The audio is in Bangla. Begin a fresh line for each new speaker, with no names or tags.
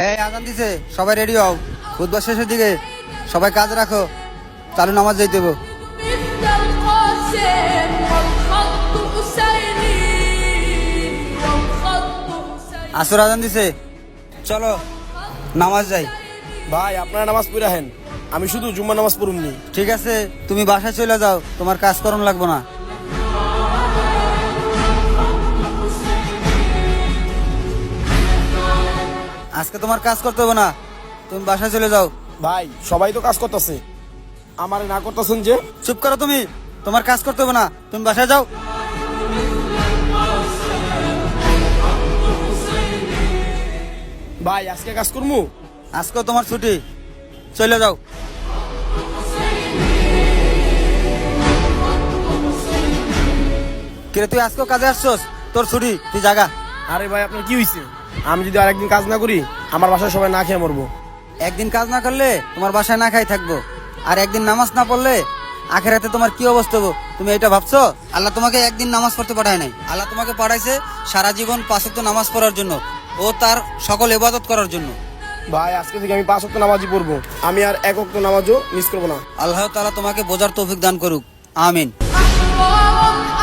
এই আজান দিছে, সবাই রেডি হও। খুতবা শেষের দিকে সবাই কাজ রাখো, চালু নামাজ যাইতে হবে।
مثل القاسم والخط أسيني والخط أسيني
আসর আজান দিছে, চলো নামাজ যাই।
ভাই আপনারা নামাজ পড়ে হেন, আমি শুধু জুম্মা নামাজ পড়ুমনি।
ঠিক আছে, তুমি বাসায় চলে যাও, তোমার কাজ করণ লাগবো না। আজকে তোমার কাজ করতে হবে না, তুমি বাসায় চলে যাও।
ভাই সবাই তো কাজ করতেছে, আমারে না করতেছেন যে?
চুপ করো তুমি, তোমার কাজ করতে হবে না, তুমি বাসায় যাও।
ভাই আজকে কাজ করমু?
আজকেও তোমার ছুটি, চলে যাও। কিরে তুই আজকেও কাজে আসছস? তোর ছুটি, তুই জাগা।
আরে ভাই আপনার কি হয়েছে? আমি যদি আরেকদিন কাজ না করি আমার বাসায় সবাই না খেয়ে মরবো।
একদিন কাজ না করলে তোমার বাসায় না খাই থাকবো, আর একদিন নামাজ না পড়লে আখেরাতে তোমার কি অবস্থা হবো, তুমি এটা ভাবছো? আল্লাহ তোমাকে একদিন নামাজ পড়তে পাঠায় নাই, আল্লাহ তোমাকে পাঠাইছে সারা জীবন 5 ওয়াক্ত নামাজ পড়ার জন্য ও তার সকল ইবাদত করার জন্য।
ভাই আজকে থেকে আমি 5 ওয়াক্ত নামাজই পড়বো, আমি আর 1 ওয়াক্ত নামাজও মিস করবো না।
আল্লাহ তাআলা তোমাকে বোঝার তৌফিক দান করুক, আমিন।
أحرار